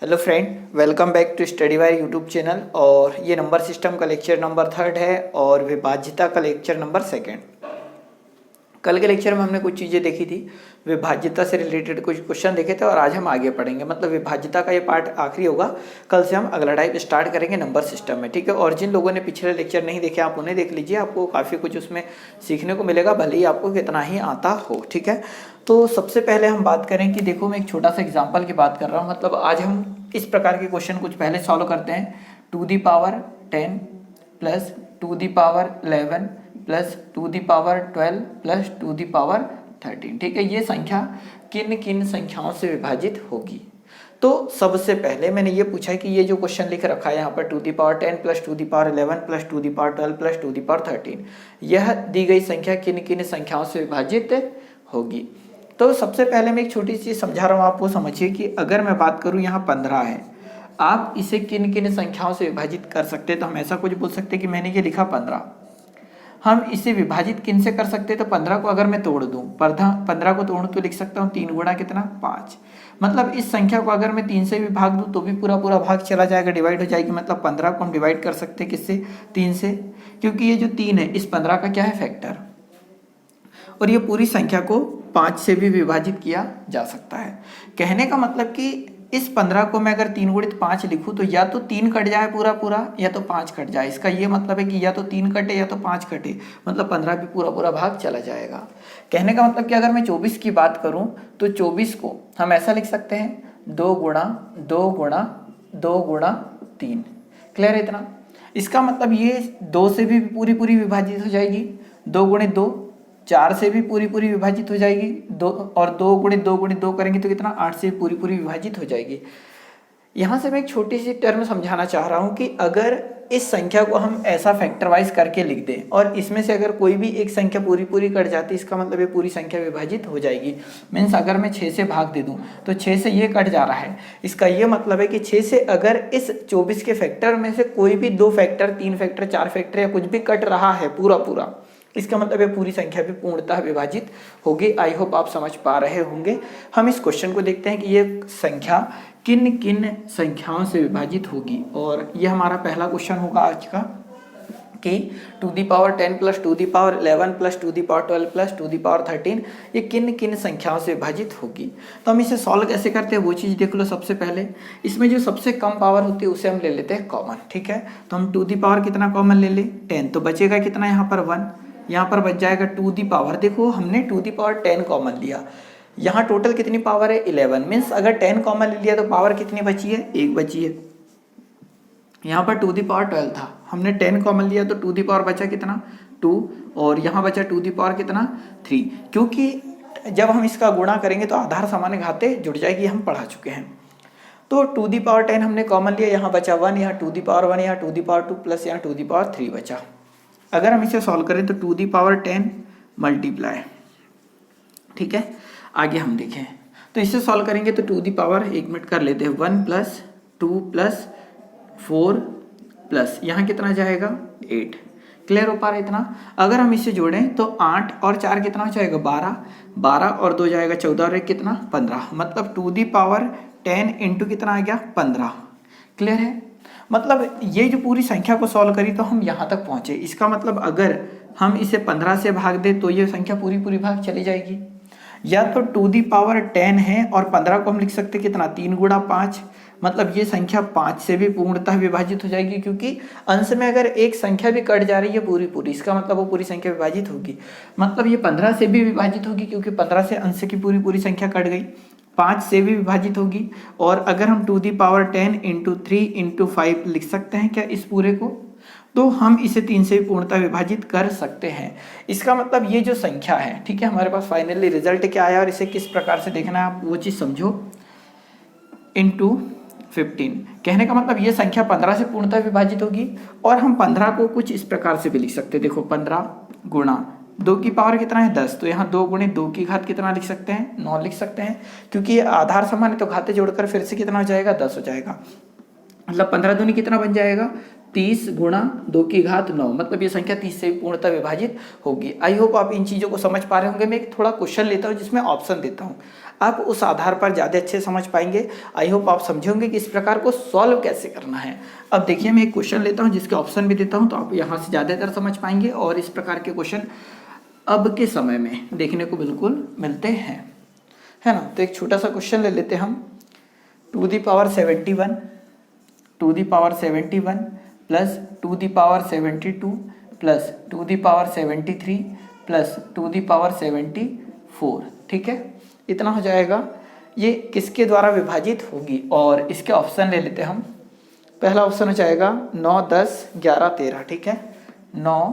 Hello friend, welcome back to study wire YouTube channel. और ये number system का lecture number 3 है और विभाज्यता का लेक्चर नंबर 2। कल के लेक्चर में हमने कुछ चीज़ें देखी थी, विभाज्यता से रिलेटेड कुछ क्वेश्चन देखे थे और आज हम आगे पढ़ेंगे। मतलब विभाज्यता का ये पार्ट आखिरी होगा, कल से हम अगला टाइप स्टार्ट करेंगे नंबर सिस्टम में, ठीक है। और जिन लोगों ने पिछले लेक्चर नहीं देखे आप उन्हें देख लीजिए, आपको काफ़ी कुछ उसमें सीखने को मिलेगा, भले ही आपको कितना ही आता हो, ठीक है। तो सबसे पहले हम बात करें कि देखो, मैं एक छोटा सा एग्जाम्पल की बात कर रहा हूँ। मतलब आज हम इस प्रकार के क्वेश्चन कुछ पहले सॉल्व करते हैं। 2 ^ 10 प्लस 2 ^ 11 प्लस 2 ^ 12 प्लस 2 ^ 13, ठीक है। ये संख्या किन किन संख्याओं से विभाजित होगी। तो सबसे पहले मैंने ये पूछा है कि ये जो क्वेश्चन लिख रखा है यहाँ पर 2 ^ 10 प्लस 2 ^ 11 प्लस 2 ^ 12 प्लस 2 ^ 13, यह दी गई संख्या किन किन संख्याओं से विभाजित होगी। तो सबसे पहले मैं एक छोटी चीज समझा रहा हूँ, आप वो समझिए कि अगर मैं बात करूँ यहाँ 15 है, आप इसे किन किन संख्याओं से विभाजित कर सकते हैं। तो हम ऐसा कुछ बोल सकते हैं कि मैंने ये लिखा 15, हम इसे विभाजित किन से कर सकते हैं। तो 15 को अगर मैं तोड़ दूं, 15 को तोड़ूं तो लिख सकता हूँ 3 गुणा कितना 5। मतलब इस संख्या को अगर मैं 3 से भी भाग दूं तो भी पूरा पूरा भाग चला जाएगा, डिवाइड हो जाएगी। मतलब 15 को हम डिवाइड कर सकते हैं किससे, 3 से, क्योंकि ये जो 3 है इस 15 का क्या है, फैक्टर। और ये पूरी संख्या को 5 से भी विभाजित किया जा सकता है। कहने का मतलब कि इस 15 को मैं अगर 3 × 5 लिखूं तो या तो 3 कट जाए पूरा पूरा या तो 5 कट जाए। इसका ये मतलब है कि या तो 3 कटे या तो 5 कटे, मतलब 15 भी पूरा पूरा भाग चला जाएगा। कहने का मतलब कि अगर मैं 24 की बात करूं तो 24 को हम ऐसा लिख सकते हैं 2 × 2 × 2 × 3। क्लियर है इतना। इसका मतलब ये 2 से भी पूरी पूरी विभाजित हो जाएगी, 2 × 2, 4 से भी पूरी पूरी विभाजित हो जाएगी, 2 और 2 × 2 × 2 करेंगे तो कितना 8 से पूरी पूरी विभाजित हो जाएगी। यहाँ से मैं एक छोटी सी टर्म समझाना चाह रहा हूँ कि अगर इस संख्या को हम ऐसा फैक्टर वाइज करके लिख दें और इसमें से अगर कोई भी एक संख्या पूरी पूरी कट जाती है, इसका मतलब ये पूरी संख्या विभाजित हो जाएगी। मीन्स अगर मैं 6 से भाग दे दूं तो 6 से ये कट जा रहा है, इसका ये मतलब है कि 6 से अगर इस 24 के फैक्टर में से कोई भी 2 फैक्टर, 3 फैक्टर, 4 फैक्टर या कुछ भी कट रहा है पूरा पूरा, इसका मतलब ये पूरी संख्या भी पूर्णतः विभाजित होगी। आई होप आप समझ पा रहे होंगे। हम इस क्वेश्चन को देखते हैं कि ये संख्या किन किन संख्याओं से विभाजित होगी। और ये हमारा पहला क्वेश्चन होगा आज का कि 2 ^ 10 प्लस 2 ^ 11 प्लस 2 ^ 12 प्लस 2 ^ 13 ये किन किन संख्याओं से विभाजित होगी। तो हम इसे सॉल्व कैसे करते हैं वो चीज़ देख लो। सबसे पहले इसमें जो सबसे कम पावर होती है उसे हम ले लेते हैं कॉमन, ठीक है। तो हम 2 ^ कितना कॉमन ले ले, 10, तो बचेगा कितना यहाँ पर 1, यहाँ पर बच जाएगा 2 देखो हमने 2 ^ 10 कॉमन लिया, यहाँ टोटल कितनी पावर है 11। मीन्स अगर 10 कॉमन ले लिया तो पावर कितनी बची है, 1 बची है। यहाँ पर 2 ^ 12 था, हमने 10 कॉमन लिया तो 2 बचा कितना 2, और यहाँ बचा 2 कितना 3, क्योंकि जब हम इसका गुणा करेंगे तो आधार सामान्य घाते जुड़ जाएगी, हम पढ़ा चुके हैं। तो 2 ^ 10 हमने कॉमन लिया, यहाँ बचा 1, यहाँ 2 ^ 1, यहाँ 2 ^ 2 प्लस यहाँ 2 ^ 3 बचा। अगर हम इसे सॉल्व करें तो 2 ^ 10 मल्टीप्लाई, ठीक है। आगे हम देखें तो इसे सॉल्व करेंगे तो 2 एक मिनट कर लेते हैं, 1 + 2 + 4 प्लस यहाँ कितना जाएगा 8। क्लियर हो पा रहा है इतना। अगर हम इसे जोड़ें तो 8 और 4 कितना हो जाएगा 12, 12 और 2 जाएगा 14 और 1 कितना 15। मतलब 2 ^ 10 इंटू कितना आ गया 15। क्लियर है। मतलब ये जो पूरी संख्या को सॉल्व करी तो हम यहाँ तक पहुँचे। इसका मतलब अगर हम इसे 15 से भाग दें तो ये संख्या पूरी पूरी भाग चली जाएगी। या तो 2 ^ 10 है और 15 को हम लिख सकते कितना 3 × 5, मतलब ये संख्या 5 से भी पूर्णतः विभाजित हो जाएगी, क्योंकि अंश में अगर एक संख्या भी कट जा रही है पूरी पूरी, इसका मतलब वो पूरी संख्या विभाजित होगी। मतलब ये 15 से भी विभाजित होगी क्योंकि 15 से अंश की पूरी पूरी संख्या कट गई, 5 से भी विभाजित होगी। और अगर हम 2 ^ 10 × 3 × 5 लिख सकते हैं क्या इस पूरे को, तो हम इसे 3 से भी पूर्णतः विभाजित कर सकते हैं। इसका मतलब ये जो संख्या है, ठीक है, हमारे पास फाइनली रिजल्ट क्या आया और इसे किस प्रकार से देखना है आप वो चीज़ समझो। × 15, कहने का मतलब ये संख्या 15 से पूर्णतः विभाजित होगी। और हम 15 को कुछ इस प्रकार से भी लिख सकते हैं, देखो 15 × 2 की पावर कितना है 10, तो यहाँ 2 × 2 की घात कितना लिख सकते हैं 9 लिख सकते हैं, क्योंकि ये आधार समान है तो घाते जोड़कर फिर से कितना हो जाएगा 10 हो जाएगा। मतलब 15 दूनी कितना बन जाएगा 30 × 2 की घात 9, मतलब ये संख्या 30 से पूर्णतः विभाजित होगी। आई होप आप इन चीज़ों को समझ पा रहे होंगे। मैं एक थोड़ा क्वेश्चन लेता हूँ जिसमें ऑप्शन देता हूँ, आप उस आधार पर ज़्यादा अच्छे समझ पाएंगे। आई होप आप समझे होंगे कि इस प्रकार को सॉल्व कैसे करना है। अब देखिए मैं एक क्वेश्चन लेता हूँ जिसके ऑप्शन भी देता हूँ, तो आप यहाँ से ज़्यादातर समझ पाएंगे और इस प्रकार के क्वेश्चन अब के समय में देखने को बिल्कुल मिलते हैं, है ना। तो एक छोटा सा क्वेश्चन ले लेते हैं हम। 2 the power 71 2 the power 71 plus 2 the power 72 plus 2 the power 73 plus 2 the power 74, ठीक है, इतना हो जाएगा। ये किसके द्वारा विभाजित होगी, और इसके ऑप्शन ले लेते हैं हम। पहला ऑप्शन हो जाएगा 9, 10, 11, 13, ठीक है, 9,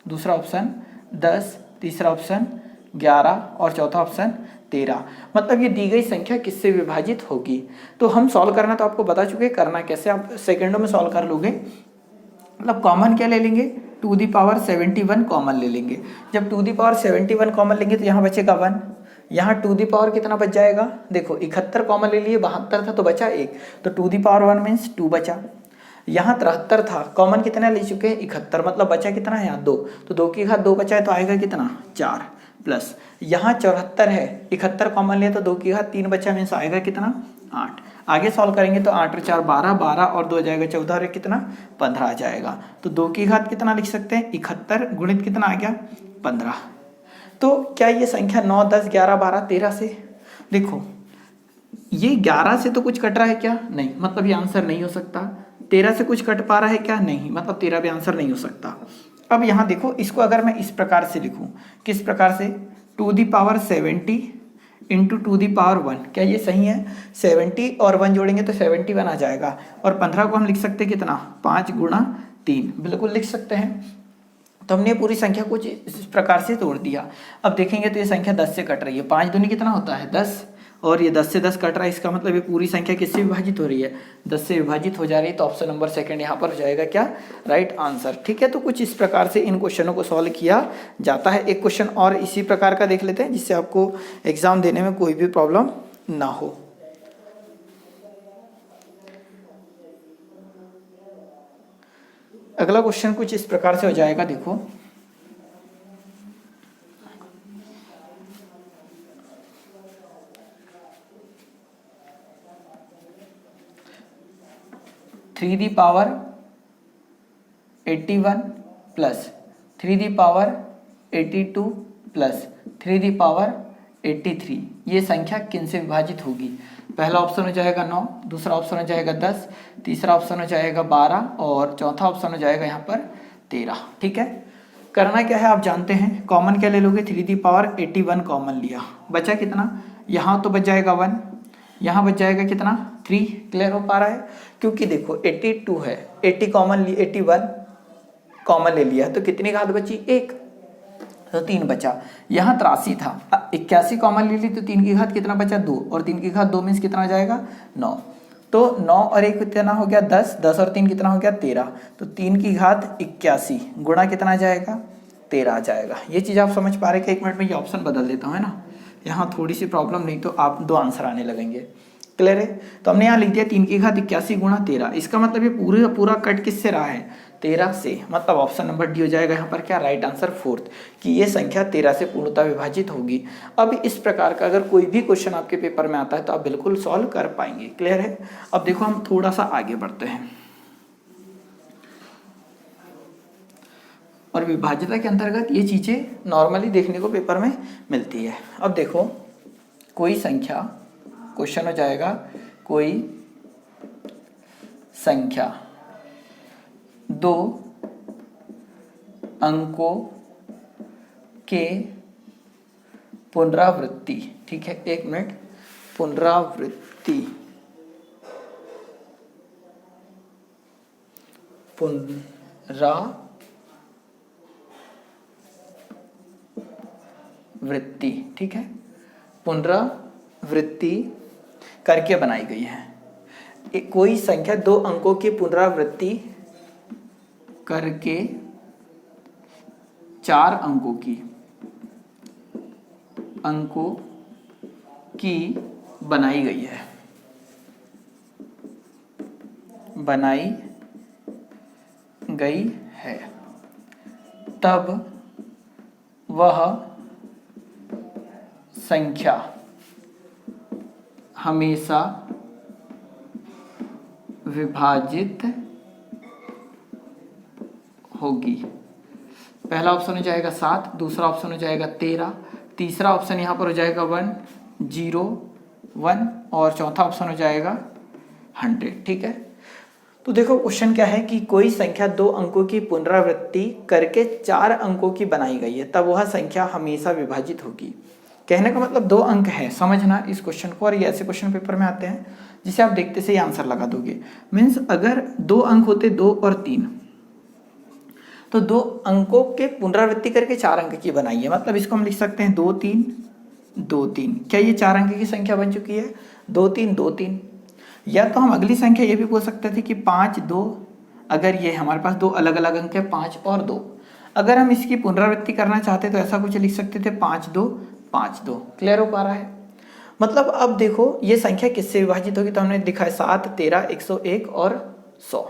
दूसरा ऑप्शन 10, तीसरा ऑप्शन 11 और चौथा ऑप्शन 13। मतलब ये दी गई संख्या किससे विभाजित होगी। तो हम सॉल्व करना तो आपको बता चुके, करना कैसे आप सेकंडों में सॉल्व कर लोगे। मतलब कॉमन क्या ले लेंगे, 2 दी पावर 71 कॉमन ले लेंगे। जब 2 दी पावर 71 कॉमन लेंगे तो यहाँ बचेगा 1, यहाँ 2 दी पावर कितना बच जाएगा, देखो 71 कॉमन ले लिए, 72 था तो बचा 1, तो 2 दी पावर 1 मीन्स 2 बचा। यहाँ 73 था, कॉमन कितना ले चुके हैं 71, मतलब बचा कितना है यहाँ 2, तो 2 की घात 2 बचा है तो आएगा कितना 4, प्लस यहाँ 74 है, 71 कॉमन लिया तो 2 की घात 3 बचा, मीन्स आएगा कितना 8। आगे सॉल्व करेंगे तो 8 और 4 12, 12 और 2 जाएगा 14 और कितना 15 आ जाएगा। तो 2 की घात कितना लिख सकते हैं 71 गुणित कितना आ गया 15। तो क्या ये संख्या 9, 10, 11, 12, 13 से, देखो ये 11 से तो कुछ कट रहा है क्या, नहीं, मतलब ये आंसर नहीं हो सकता। 13 से कुछ कट पा रहा है क्या, नहीं, मतलब 13 भी आंसर नहीं हो सकता। अब यहाँ देखो, इसको अगर मैं इस प्रकार से लिखूं, किस प्रकार से, 2 the power 70 into 2 the power 1, क्या ये सही है। 70 और 1 जोड़ेंगे तो 71 आ जाएगा, और 15 को हम लिख सकते हैं कितना 5 गुणा 3, बिल्कुल लिख सकते हैं। तो हमने पूरी संख्या कुछ इस प्रकार से तोड़ दिया। अब देखेंगे तो ये संख्या 10 से कट रही है, 5 दूनी कितना होता है 10, और ये 10 से 10 कट रहा है, इसका मतलब ये पूरी संख्या किससे विभाजित हो रही है 10 से विभाजित हो जा रही है। तो ऑप्शन नंबर सेकंड यहाँ पर हो जाएगा क्या राइट आंसर, ठीक है। तो कुछ इस प्रकार से इन क्वेश्चनों को सॉल्व किया जाता है। एक क्वेश्चन और इसी प्रकार का देख लेते हैं जिससे आपको एग्जाम देने में कोई भी प्रॉब्लम ना हो। अगला क्वेश्चन कुछ इस प्रकार से हो जाएगा, देखो 3 the power 81 plus 3 the power 82 plus 3 the power 83, ये संख्या किन से विभाजित होगी। पहला ऑप्शन हो जाएगा 9, दूसरा ऑप्शन हो जाएगा 10, तीसरा ऑप्शन हो जाएगा 12 और चौथा ऑप्शन हो जाएगा यहाँ पर 13, ठीक है। करना क्या है आप जानते हैं, कॉमन क्या ले लोगे, 3 दी पावर 81 कॉमन लिया, बचा कितना, यहाँ तो बच जाएगा 1, यहाँ बच जाएगा कितना 3, क्लियर हो पा रहा है। क्योंकि देखो 82 है, 80 कॉमन ली, 81 कॉमन ले लिया तो कितनी घात बची 1, तो 3 बचा। यहाँ 83 था, 81 कॉमन ले ली तो 3 की घात कितना बचा 2, और 3 की घात 2 मीन्स कितना आ जाएगा 9, तो 9 और 1 कितना हो गया 10, 10 और 3 कितना हो गया 13, तो 3 की घात 81 गुणा कितना आ जाएगा 13 आ जाएगा। ये चीज़ आप समझ पा रहे हैं कि एक मिनट में ये ऑप्शन बदल देता हूँ, है ना, यहाँ थोड़ी सी प्रॉब्लम, नहीं तो आप 2 आंसर आने लगेंगे, क्लियर है। तो हमने यहाँ लिख दिया 3 की घात 81 गुणा 13, इसका मतलब ये पूरा कट किससे रहा है 13 से, मतलब ऑप्शन नंबर डी हो जाएगा यहाँ पर क्या राइट आंसर फोर्थ, कि ये संख्या 13 से पूर्णतः विभाजित होगी। अब इस प्रकार का अगर कोई भी क्वेश्चन आपके पेपर में आता है तो आप बिल्कुल सॉल्व कर पाएंगे, क्लियर है। अब देखो हम थोड़ा सा आगे बढ़ते हैं, और विभाज्यता के अंतर्गत ये चीज़ें नॉर्मली देखने को पेपर में मिलती है। अब देखो कोई संख्या, क्वेश्चन हो जाएगा कोई संख्या 2 अंकों के पुनरावृत्ति, ठीक है, एक मिनट, पुनरावृत्ति पुनरावृत्ति, ठीक है, पुनरावृत्ति करके बनाई गई है। कोई संख्या 2 अंकों की पुनरावृत्ति करके 4 अंकों की बनाई गई है, तब वह संख्या हमेशा विभाजित होगी। पहला ऑप्शन हो जाएगा 7, दूसरा ऑप्शन हो जाएगा 13, तीसरा ऑप्शन यहाँ पर हो जाएगा 1, 0, 1 और चौथा ऑप्शन हो जाएगा 100। ठीक है, तो देखो क्वेश्चन क्या है कि कोई संख्या 2 अंकों की पुनरावृत्ति करके 4 अंकों की बनाई गई है, तब वह संख्या हमेशा विभाजित होगी। कहने का मतलब 2 अंक है, समझना इस क्वेश्चन को। और ये ऐसे क्वेश्चन पेपर में आते हैं जिसे आप देखते से ही आंसर लगा दोगे। मीन्स अगर 2 अंक होते 2 और 3, तो 2 अंकों के पुनरावृत्ति करके 4 अंक की बनाई है, मतलब इसको हम लिख सकते हैं 2 3 2 3। क्या ये 4 अंक की संख्या बन चुकी है? 2 3 2 3। या तो हम अगली संख्या ये भी बोल सकते थे कि 5 2, अगर ये हमारे पास 2 अलग अलग अंक है 5 और 2, अगर हम इसकी पुनरावृत्ति करना चाहते तो ऐसा कुछ लिख सकते थे 5 2 5 2। क्लियर हो पा रहा है? मतलब अब देखो ये संख्या किससे विभाजित होगी, तो हमने लिखा है 7 13 101 और 100।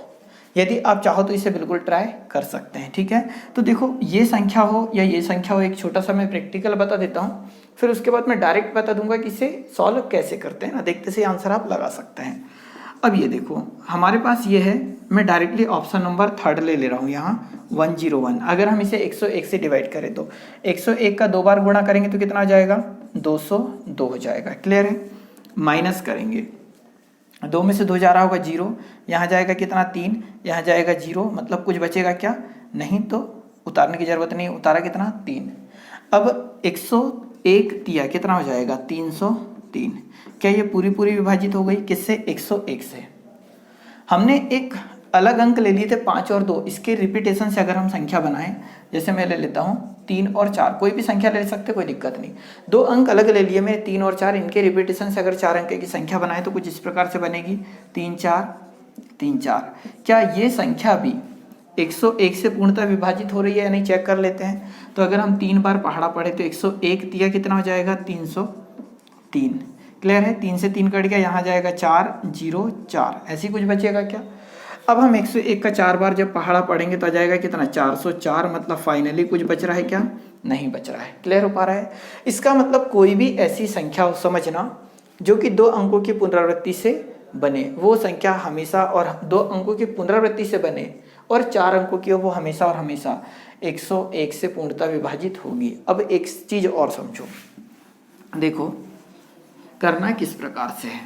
यदि आप चाहो तो इसे बिल्कुल ट्राई कर सकते हैं। ठीक है, तो देखो ये संख्या हो या ये संख्या हो, एक छोटा सा मैं प्रैक्टिकल बता देता हूँ, फिर उसके बाद मैं डायरेक्ट बता दूंगा कि इसे सॉल्व कैसे करते हैं ना, देखते से आंसर आप लगा सकते हैं। अब ये देखो हमारे पास ये है, मैं डायरेक्टली ऑप्शन नंबर 3 ले रहा हूँ यहाँ 101। अगर हम इसे 101 से डिवाइड करें तो 101 का 2 बार गुणा करेंगे तो कितना आ जाएगा? 202 हो जाएगा। क्लियर है? माइनस करेंगे, 2 में से 2 जा रहा होगा 0, यहाँ जाएगा कितना 3, यहाँ जाएगा 0, मतलब कुछ बचेगा क्या? नहीं, तो उतारने की जरूरत नहीं, उतारा कितना 3। अब 101 दिया कितना हो जाएगा? 303। क्या ये पूरी पूरी विभाजित हो गई? किससे? 101 से। हमने एक अलग अंक ले लिए थे 5 और 2, इसके रिपीटेशन से अगर हम संख्या बनाएं, जैसे मैं ले लेता हूँ 3 और 4, कोई भी संख्या ले सकते, कोई दिक्कत नहीं। 2 अंक अलग ले लिए मैंने 3 और 4, इनके रिपीटेशन से अगर 4 अंक की संख्या बनाए तो कुछ इस प्रकार से बनेगी 3 4 3 4। क्या ये संख्या भी 101 से पूर्णतः विभाजित हो रही है या नहीं, चेक कर लेते हैं। तो अगर हम 3 बार पहाड़ा पढ़े तो 101 दिया कितना हो जाएगा? 303। क्लियर है? 3 से 3 कट गया, यहाँ जाएगा 4 0 4, ऐसी कुछ बचेगा क्या? अब हम 101 का 4 बार जब पहाड़ा पढ़ेंगे तो आ जाएगा कितना? 404, मतलब फाइनली कुछ बच रहा है क्या? नहीं बच रहा है। क्लियर हो पा रहा है? इसका मतलब कोई भी ऐसी संख्या हो, समझना, जो कि 2 अंकों की पुनरावृत्ति से बने, वो संख्या हमेशा, और 2 अंकों की पुनरावृत्ति से बने और 4 अंकों की हो, वो हमेशा और हमेशा 101 से पूर्णतः विभाजित होगी। अब एक चीज और समझो, देखो करना किस प्रकार से है।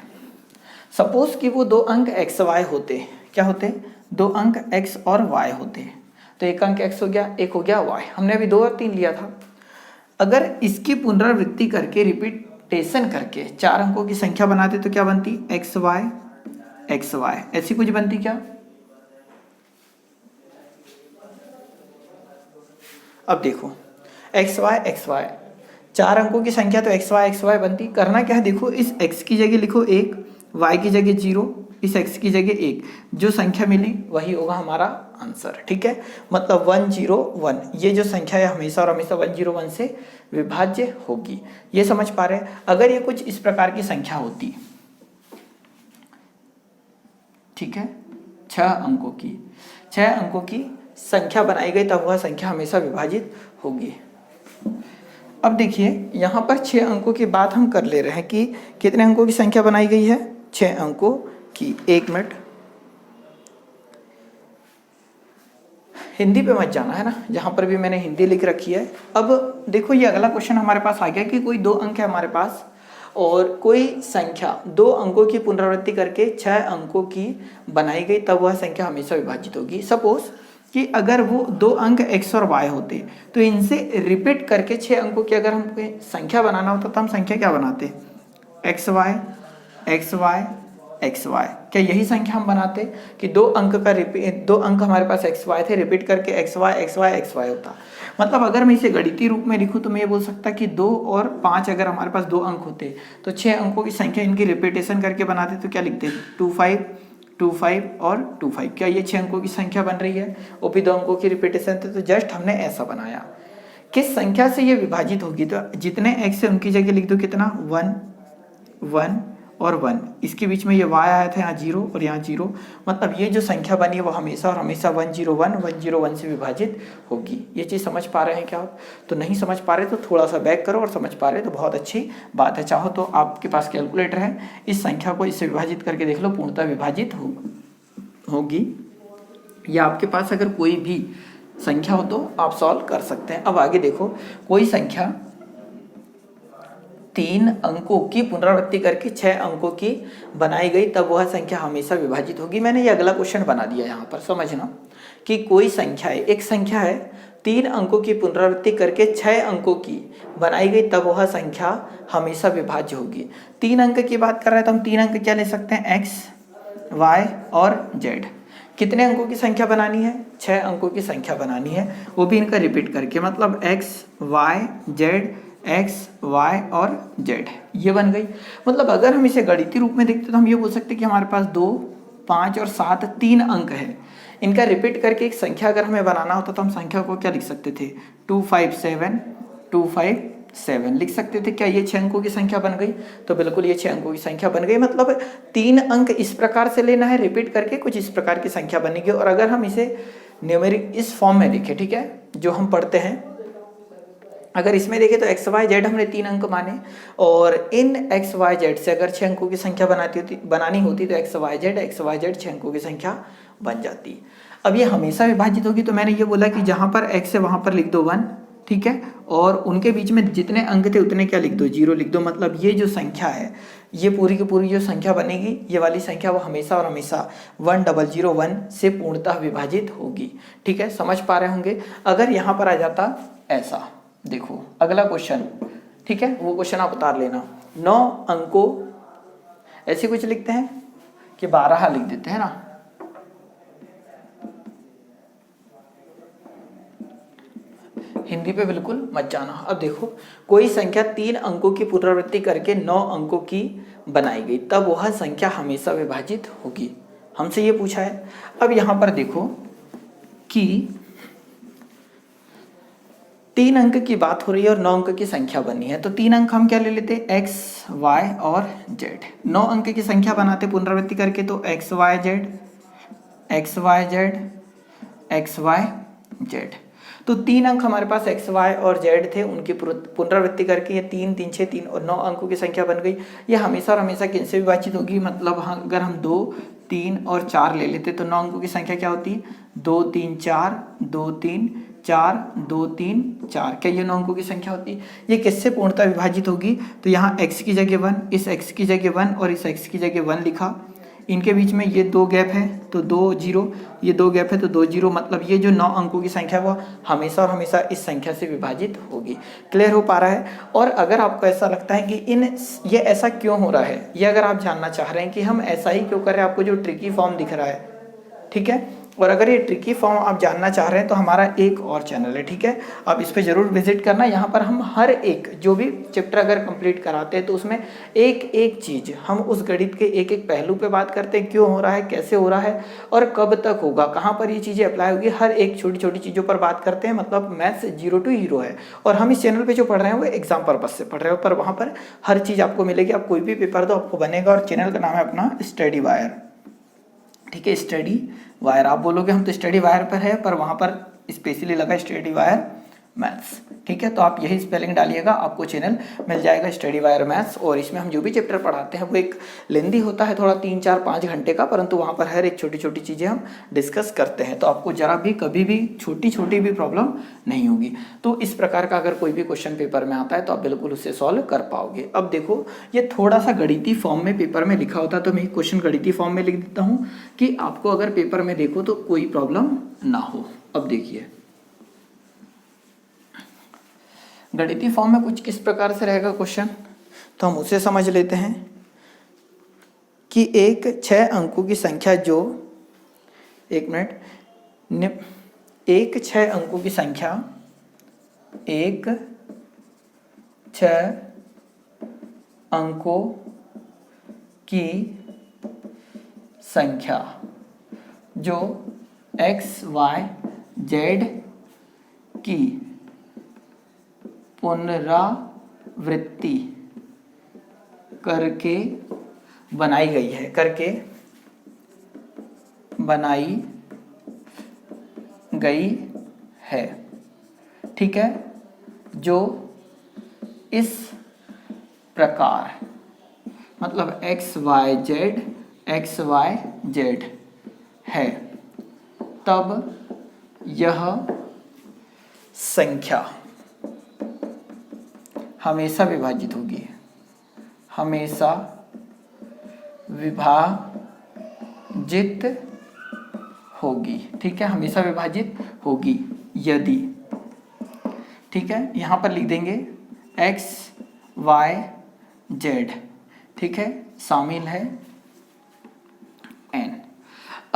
सपोज कि वो 2 अंक x y होते, क्या होते? 2 अंक x और y होते, तो एक अंक x हो गया, एक हो गया y। हमने अभी 2 और 3 लिया था। अगर इसकी पुनरावृत्ति करके, रिपीटेशन करके 4 अंकों की संख्या बनाते तो क्या बनती? x y, ऐसी कुछ बनती क्या? अब देखो x y 4 अंकों की संख्या तो x y बनती। करना क्या है, देखो इस x की जगह लिखो 1, y की जगह 0, इस x की जगह 1, जो संख्या मिली वही होगा हमारा आंसर। ठीक है, मतलब 101, ये जो संख्या है हमेशा और हमेशा 101 से विभाज्य होगी। ये समझ पा रहे हैं? अगर ये कुछ इस प्रकार की संख्या होती, ठीक है, 6 अंकों की संख्या बनाई गई, तब वह संख्या हमेशा विभाजित होगी। अब देखिए यहाँ पर 6 अंकों की बात हम कर ले रहे हैं कि कितने अंकों की संख्या बनाई गई है? 6 अंकों की। 1 मिनट, हिंदी पे मत जाना है ना, जहाँ पर भी मैंने हिंदी लिख रखी है। अब देखो ये अगला क्वेश्चन हमारे पास आ गया कि कोई 2 अंक है हमारे पास और कोई संख्या 2 अंकों की पुनरावृत्ति करके 6 अंकों की बनाई गई, तब वह संख्या हमेशा विभाजित होगी। सपोज कि अगर वो 2 अंक x और y होते तो इनसे रिपीट करके 6 अंकों की अगर हमको संख्या बनाना होता तो हम संख्या क्या बनाते? x y x y। क्या यही संख्या हम बनाते कि 2 अंक का 2 अंक हमारे पास x y थे, रिपीट करके x y होता। मतलब अगर मैं इसे गणितीय रूप में लिखूं तो मैं ये बोल सकता कि 2 और 5 अगर हमारे पास 2 अंक होते तो 6 अंकों की संख्या इनकी रिपीटेशन करके बनाते तो क्या लिखते? 2 5 और 2 5। क्या ये 6 अंकों की संख्या बन रही है? वो भी 2 अंकों की रिपीटेशन थे, तो जस्ट हमने ऐसा बनाया। किस संख्या से ये विभाजित होगी? तो जितने x है उनकी जगह लिख दो कितना? 1 1 और 1, इसके बीच में ये y आया था यहाँ 0 और यहाँ 0, मतलब ये जो संख्या बनी है वो हमेशा और हमेशा 101 से विभाजित होगी। ये चीज़ समझ पा रहे हैं क्या आप? तो नहीं समझ पा रहे तो थोड़ा सा बैक करो, और समझ पा रहे तो बहुत अच्छी बात है। चाहो तो आपके पास कैलकुलेटर है, इस संख्या को इससे विभाजित करके देख लो, पूर्णतः विभाजित होगी। या आपके पास अगर कोई भी संख्या हो तो आप सॉल्व कर सकते हैं। अब आगे देखो, कोई संख्या 3 अंकों की पुनरावृत्ति करके 6 अंकों की बनाई गई, तब वह संख्या हमेशा विभाजित होगी। मैंने ये अगला क्वेश्चन बना दिया यहाँ पर, समझना कि कोई संख्या है, एक संख्या है 3 अंकों की पुनरावृत्ति करके 6 अंकों की बनाई गई, तब वह संख्या हमेशा विभाज्य होगी। 3 अंक की बात कर रहे हैं तो हम 3 अंक क्या ले सकते हैं, x, y और z। कितने अंकों की संख्या बनानी है, 6 अंकों की संख्या बनानी है, वो भी इनका रिपीट करके, मतलब x, y, z, x, y और z, ये बन गई। मतलब अगर हम इसे गणितीय रूप में देखते तो हम ये बोल सकते हैं कि हमारे पास 2, 5 और 7 3 अंक है, इनका रिपीट करके एक संख्या अगर हमें बनाना होता तो हम संख्या को क्या लिख सकते थे, 257 लिख सकते थे। क्या ये 6 अंकों की संख्या बन गई? तो बिल्कुल ये 6 अंकों की संख्या बन गई। मतलब 3 अंक इस प्रकार से लेना है, रिपीट करके कुछ इस प्रकार की संख्या बनेगी। और अगर हम इसे न्यूमेरिक इस फॉर्म में लिखें, ठीक है, जो हम पढ़ते हैं, अगर इसमें देखें तो एक्स वाई जेड हमने 3 अंक माने, और इन एक्स वाई जेड से अगर 6 अंकों की संख्या बनानी होती तो एक्स वाई जेड 6 अंकों की संख्या बन जाती। अब ये हमेशा विभाजित होगी, तो मैंने ये बोला कि जहाँ पर एक्स है वहाँ पर लिख दो 1, ठीक है, और उनके बीच में जितने अंक थे उतने क्या लिख दो, 0 लिख दो। मतलब ये जो संख्या है, ये पूरी की पूरी जो संख्या बनेगी, ये वाली संख्या वो हमेशा और हमेशा 1001 से पूर्णतः विभाजित होगी। ठीक है, समझ पा रहे होंगे। अगर यहाँ पर आ जाता ऐसा, देखो अगला क्वेश्चन, ठीक है, वो क्वेश्चन आप उतार लेना। 9 अंकों, ऐसे कुछ लिखते हैं कि 12 लिख देते हैं ना, हिंदी पे बिल्कुल मत जाना। अब देखो, कोई संख्या 3 अंकों की पुनरावृत्ति करके 9 अंकों की बनाई गई, तब वह संख्या हमेशा विभाजित होगी। हमसे ये पूछा है। अब यहां पर देखो कि 3 अंक की बात हो रही है और 9 अंक की संख्या बनी है, तो 3 अंक हम क्या ले लेते, x, y और z। 9 अंक की संख्या बनाते पुनरावृत्ति करके, तो x, y, z, x, y, z, x, y, z। तो 3 अंक हमारे पास x, y और z थे, उनकी पुनरावृत्ति करके ये 3, 3, 6, 3 और 9 अंकों की संख्या बन गई। ये हमेशा और हमेशा किनसे विभाजित होगी, मतलब अगर हम 2, 3 और 4 ले लेते तो 9 अंकों की संख्या क्या होती, 2, 3, 4, 2, 3, 4, 2, 3, 4। क्या ये 9 अंकों की संख्या होती? ये किससे पूर्णतः विभाजित होगी? तो यहाँ x की जगह 1, इस x की जगह 1 और इस x की जगह 1 लिखा, इनके बीच में ये 2 गैप है तो 2 0, ये 2 गैप है तो 2 0। मतलब ये जो 9 अंकों की संख्या वो हमेशा और हमेशा इस संख्या से विभाजित होगी। क्लियर हो पा रहा है? और अगर आपको ऐसा लगता है कि ये ऐसा क्यों हो रहा है, ये अगर आप जानना चाह रहे हैं कि हम ऐसा ही क्यों कर रहे हैं, आपको जो ट्रिकी फॉर्म दिख रहा है, ठीक है, और अगर ये ट्रिकी फॉर्म आप जानना चाह रहे हैं तो हमारा एक और चैनल है, ठीक है, आप इस पे जरूर विजिट करना। यहाँ पर हम हर एक जो भी चैप्टर अगर कंप्लीट कराते हैं तो उसमें एक एक चीज़ हम उस गणित के एक एक पहलू पे बात करते हैं, क्यों हो रहा है, कैसे हो रहा है और कब तक होगा, कहाँ पर ये चीज़ें अप्लाई होगी, हर एक छोटी छोटी चीज़ों पर बात करते हैं। मतलब मैथ्स 0 to हीरो है, और हम इस चैनल पर जो पढ़ रहे हैं वो एग्जाम पर्पज से पढ़ रहे हो, पर वहाँ पर हर चीज़ आपको मिलेगी। आप कोई भी पेपर दो आपको बनेगा। और चैनल का नाम है अपना स्टडी वायर, ठीक है, स्टडी वायर। आप बोलोगे हम तो स्टडी वायर पर है, पर वहाँ पर स्पेशली लगा स्टडी वायर मैथ्स, ठीक है। तो आप यही स्पेलिंग डालिएगा, आपको चैनल मिल जाएगा स्टडी वायर मैथ्स। और इसमें हम जो भी चैप्टर पढ़ाते हैं वो एक लेंदी होता है, थोड़ा 3, 4, 5 घंटे का, परंतु वहाँ पर हर एक छोटी छोटी चीज़ें हम डिस्कस करते हैं, तो आपको जरा भी कभी भी छोटी छोटी भी प्रॉब्लम नहीं होगी। तो इस प्रकार का अगर कोई भी क्वेश्चन पेपर में आता है तो आप बिल्कुल उसे सॉल्व कर पाओगे। अब देखो, ये थोड़ा सा गणितीय फॉर्म में पेपर में लिखा होता तो मैं क्वेश्चन गणितीय फॉर्म में लिख देता हूँ कि आपको अगर पेपर में देखो तो कोई प्रॉब्लम ना हो। अब देखिए, गणितीय फॉर्म में कुछ किस प्रकार से रहेगा क्वेश्चन, तो हम उसे समझ लेते हैं कि एक 6 अंकों की संख्या जो, एक 6 अंकों की संख्या, एक 6 अंकों की संख्या जो x, y, z की पुनरावृत्ति करके बनाई गई है करके बनाई गई है, ठीक है, जो इस प्रकार मतलब XYZ है, तब यह संख्या हमेशा विभाजित होगी, हमेशा विभाजित होगी, ठीक है, हमेशा विभाजित होगी यदि, ठीक है, यहाँ पर लिख देंगे XYZ, ठीक है, शामिल है N।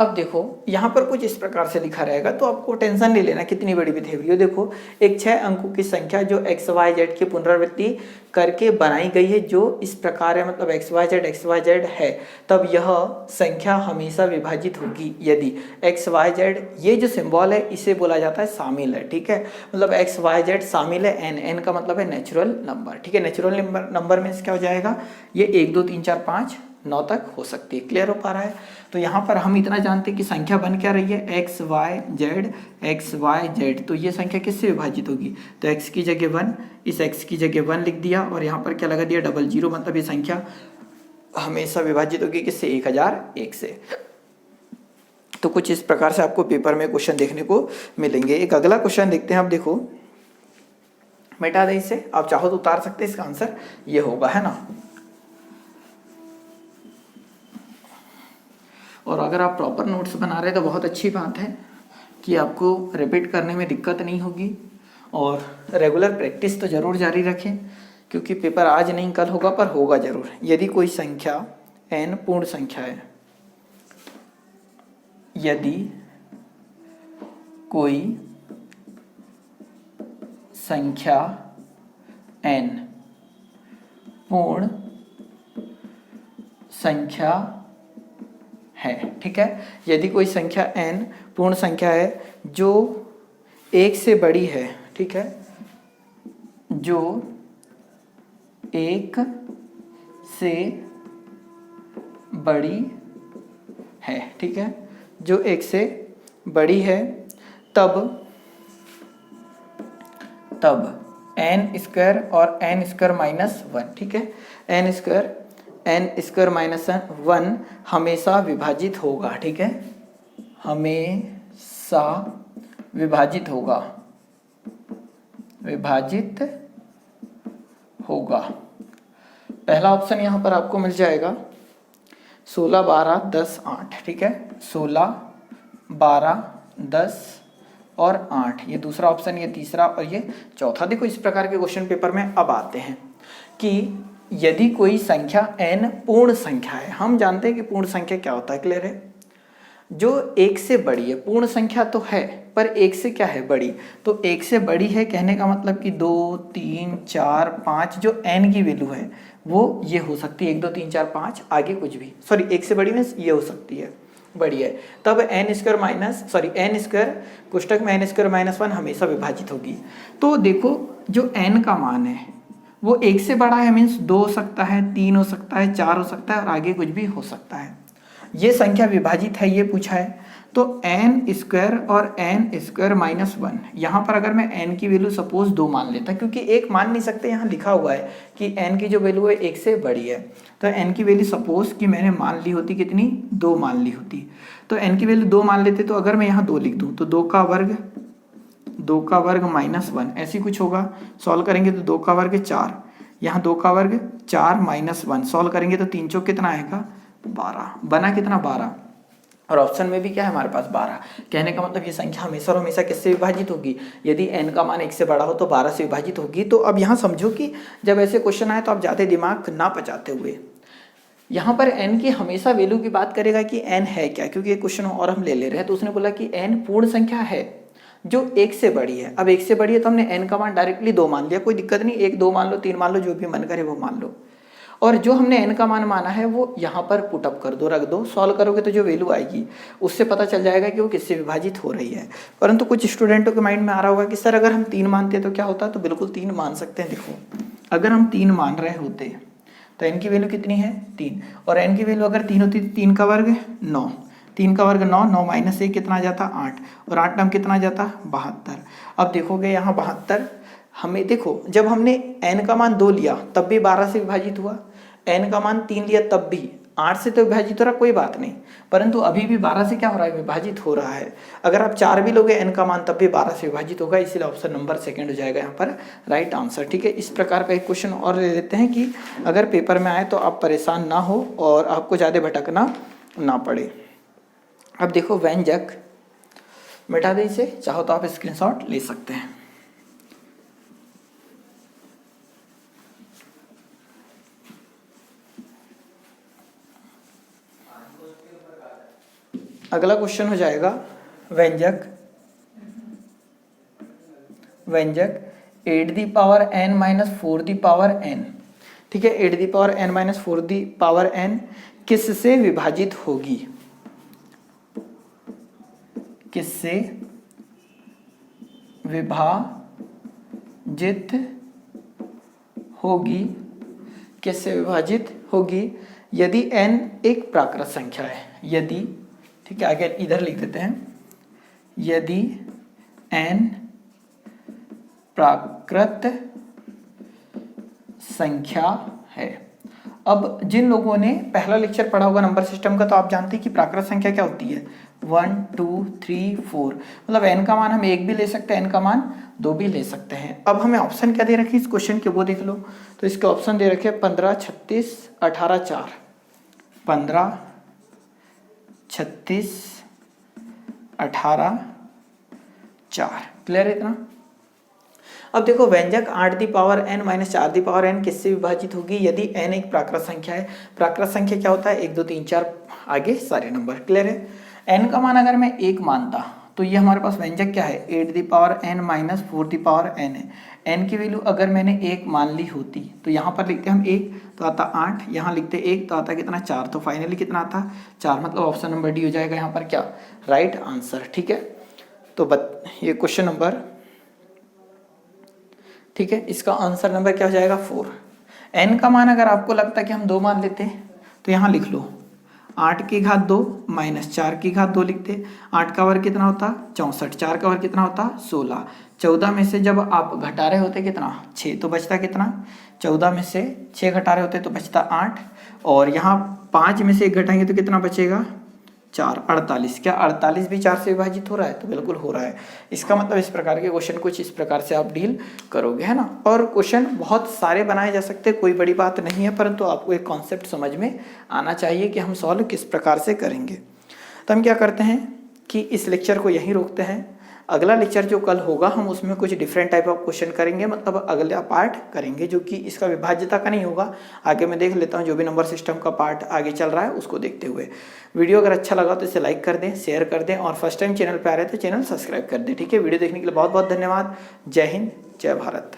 अब देखो यहाँ पर कुछ इस प्रकार से लिखा रहेगा, तो आपको टेंशन नहीं लेना कितनी बड़ी भी थ्योरी। देखो एक 6 अंकों की संख्या जो XYZ की पुनरावृत्ति करके बनाई गई है, जो इस प्रकार है, मतलब XYZ है, तब यह संख्या हमेशा विभाजित होगी यदि XYZ, ये जो सिंबल है इसे बोला जाता है शामिल है, ठीक है, मतलब XYZ शामिल है N का मतलब है नेचुरल नंबर, ठीक है। नेचुरल नंबर में क्या हो जाएगा, ये 1 2 3 4 5 9 तक हो सकती है। क्लियर हो पा रहा है? तो यहाँ पर हम इतना जानते हैं कि संख्या बन क्या रही है, XYZ, तो ये संख्या किससे विभाजित होगी, तो x की जगह 1, इस x की जगह 1 लिख दिया और यहाँ पर क्या लगा दिया 00, मतलब ये संख्या हमेशा विभाजित होगी किससे, 1001 से। तो कुछ इस प्रकार से आपको पेपर में क्वेश्चन देखने को मिलेंगे। एक अगला क्वेश्चन देखते हैं। आप देखो, मिटा दे इसे, आप चाहो तो उतार सकते हैं, इसका आंसर ये होगा, है ना। और अगर आप प्रॉपर नोट्स बना रहे हैं तो बहुत अच्छी बात है कि आपको रिपीट करने में दिक्कत नहीं होगी, और रेगुलर प्रैक्टिस तो ज़रूर जारी रखें, क्योंकि पेपर आज नहीं कल होगा, पर होगा ज़रूर। यदि कोई संख्या n पूर्ण संख्या है, यदि कोई संख्या n पूर्ण संख्या है, ठीक है, यदि कोई संख्या n पूर्ण संख्या है जो 1 से बड़ी है, ठीक है, जो 1 से बड़ी है, ठीक है, जो 1 से बड़ी है, तब n स्क्वायर और n स्क्वायर माइनस 1, ठीक है, n स्क्वायर माइनस 1 हमेशा विभाजित होगा, ठीक है, हमेशा विभाजित होगा, पहला ऑप्शन यहाँ पर आपको मिल जाएगा 16 12 10 8, ठीक है, 16 12 10 और 8, ये दूसरा ऑप्शन, ये तीसरा और ये चौथा। देखो इस प्रकार के क्वेश्चन पेपर में अब आते हैं कि यदि कोई संख्या n पूर्ण संख्या है, हम जानते हैं कि पूर्ण संख्या क्या होता है, क्लियर है, जो 1 से बड़ी है, पूर्ण संख्या तो है पर 1 से क्या है, बड़ी, तो 1 से बड़ी है कहने का मतलब कि 2 3 4 5 जो n की वैल्यू है वो ये हो सकती है, 1 2 3 4 5 आगे कुछ भी, सॉरी 1 से बड़ी में ये हो सकती है, बड़ी है, तब n स्क्वायर पुस्तक में n स्क्वायर माइनस 1 हमेशा विभाजित होगी। तो देखो जो n का मान है वो 1 से बड़ा है, मीन्स 2 हो सकता है, 3 हो सकता है, 4 हो सकता है और आगे कुछ भी हो सकता है। ये संख्या विभाजित है, ये पूछा है, तो n स्क्वायर और n स्क्वायर माइनस 1, यहाँ पर अगर मैं n की वैल्यू सपोज 2 मान लेता, क्योंकि एक मान नहीं सकते, यहाँ लिखा हुआ है कि n की जो वैल्यू है 1 से बड़ी है, तो n की वैल्यू सपोज कि मैंने मान ली होती कितनी, 2 मान ली होती, तो n की वैल्यू 2 मान लेते, तो अगर मैं यहाँ 2 लिख दूँ तो 2 का वर्ग माइनस 1 ऐसी कुछ होगा, सॉल्व करेंगे तो 2 का वर्ग 4, यहाँ 2 का वर्ग 4 माइनस 1, सॉल्व करेंगे तो 3 चौक कितना आएगा, 12, बना कितना 12, और ऑप्शन में भी क्या है हमारे पास 12, कहने का मतलब ये संख्या हमेशा और हमेशा किससे विभाजित होगी, यदि n का मान 1 से बड़ा हो तो 12 से विभाजित होगी। तो अब यहाँ समझो कि जब ऐसे क्वेश्चन आए तो आप ज़्यादा दिमाग ना पचाते हुए यहाँ पर n की हमेशा वैल्यू की बात करेगा कि n है क्या, क्योंकि एक क्वेश्चन और हम ले रहे हैं, तो उसने बोला कि n पूर्ण संख्या है जो 1 से बड़ी है। अब 1 से बड़ी है तो हमने n का मान डायरेक्टली 2 मान लिया, कोई दिक्कत नहीं, 1 2 मान लो, 3 मान लो, जो भी मन करे वो मान लो, और जो हमने n का मान माना है वो यहाँ पर पुटअप कर दो, रख दो, सॉल्व करोगे तो जो वैल्यू आएगी उससे पता चल जाएगा कि वो किससे विभाजित हो रही है। परंतु कुछ स्टूडेंटों के माइंड में आ रहा होगा कि सर अगर हम 3 मानते तो क्या होता, तो बिल्कुल 3 मान सकते हैं। देखो अगर हम 3 मान रहे होते तो n की वैल्यू कितनी है 3, और n की वैल्यू अगर 3 होती तो 3 का वर्ग 9, 3 का वर्ग 9, 9 माइनस 1 कितना आ जाता 8, और 8 नाम कितना आ जाता 72। अब देखोगे यहाँ 72, हमें देखो जब हमने n का मान 2 लिया तब भी 12 से विभाजित हुआ, n का मान 3 लिया तब भी 8 से तो विभाजित हो रहा, कोई बात नहीं, परंतु अभी भी 12 से क्या हो रहा है, विभाजित हो रहा है। अगर आप 4 भी लोगे n का मान तब भी 12 से विभाजित होगा, इसलिए ऑप्शन नंबर सेकंड हो जाएगा यहाँ पर राइट आंसर। ठीक है, इस प्रकार का एक क्वेश्चन और ले लेते हैं कि अगर पेपर में आए तो आप परेशान ना हो और आपको ज़्यादा भटकना ना पड़े। अब देखो व्यंजक, मिटा दे इसे, चाहो तो आप स्क्रीनशॉट ले सकते हैं। अगला क्वेश्चन हो जाएगा व्यंजक, व्यंजक 8 the power n minus 4 the power n। ठीक है, 8 the power n minus 4 the power n किससे विभाजित होगी, किससे विभाजित होगी, किससे विभाजित होगी यदि n एक प्राकृत संख्या है, यदि, ठीक है आगे इधर लिख देते हैं, यदि n प्राकृत संख्या है। अब जिन लोगों ने पहला लेक्चर पढ़ा होगा नंबर सिस्टम का तो आप जानते हैं कि प्राकृत संख्या क्या होती है, 1 2 3 4, मतलब n का मान हम 1 भी ले सकते हैं, n का मान 2 भी ले सकते हैं। अब हमें ऑप्शन क्या दे रखे इस क्वेश्चन के, वो देख लो। तो इसके ऑप्शन दे रखे 15 36 18 4, 15 36 18 4, क्लियर है इतना। अब देखो व्यंजक 8 the power n minus 4 the power n किससे विभाजित होगी यदि n एक प्राकृत संख्या है। प्राकृत संख्या क्या होता है, 1 2 3 4 आगे सारे नंबर, क्लियर है। n का मान अगर मैं 1 मानता तो ये हमारे पास व्यंजक क्या है, 8 the power n minus 4 the power n है। n की वैल्यू अगर मैंने 1 मान ली होती तो यहाँ पर लिखते हम 1 तो आता 8, यहाँ लिखते 1 तो आता कितना 4, तो फाइनली कितना आता 4, मतलब ऑप्शन नंबर डी हो जाएगा यहाँ पर क्या राइट आंसर। ठीक है, तो ये क्वेश्चन नंबर, ठीक है, इसका आंसर नंबर क्या हो जाएगा 4। n का मान अगर आपको लगता है कि हम 2 मान लेते तो यहाँ लिख लो 8 की घात 2 माइनस 4 की घात 2 लिखते, 8 का वर्ग कितना होता 64, 4 का वर्ग कितना होता 16, 14 में से जब आप घटा रहे होते कितना 6 तो बचता कितना, 14 में से 6 घटा रहे होते तो बचता 8, और यहाँ 5 में से 1 घटाएंगे तो कितना बचेगा 4, 48। क्या 48 भी 4 से विभाजित हो रहा है, तो बिल्कुल हो रहा है। इसका मतलब इस प्रकार के क्वेश्चन कुछ इस प्रकार से आप डील करोगे, है ना। और क्वेश्चन बहुत सारे बनाए जा सकते हैं, कोई बड़ी बात नहीं है, परंतु आपको एक कॉन्सेप्ट समझ में आना चाहिए कि हम सॉल्व किस प्रकार से करेंगे। तो हम क्या करते हैं कि इस लेक्चर को यहीं रोकते हैं, अगला लेक्चर जो कल होगा हम उसमें कुछ डिफरेंट टाइप ऑफ क्वेश्चन करेंगे, मतलब अगला पार्ट करेंगे जो कि इसका विभाज्यता का नहीं होगा, आगे मैं देख लेता हूँ जो भी नंबर सिस्टम का पार्ट आगे चल रहा है उसको देखते हुए। वीडियो अगर अच्छा लगा तो इसे लाइक कर दें, शेयर कर दें, और फर्स्ट टाइम चैनल पर आ रहे हैं तो चैनल सब्सक्राइब कर दें। ठीक है, वीडियो देखने के लिए बहुत बहुत धन्यवाद। जय हिंद, जय भारत।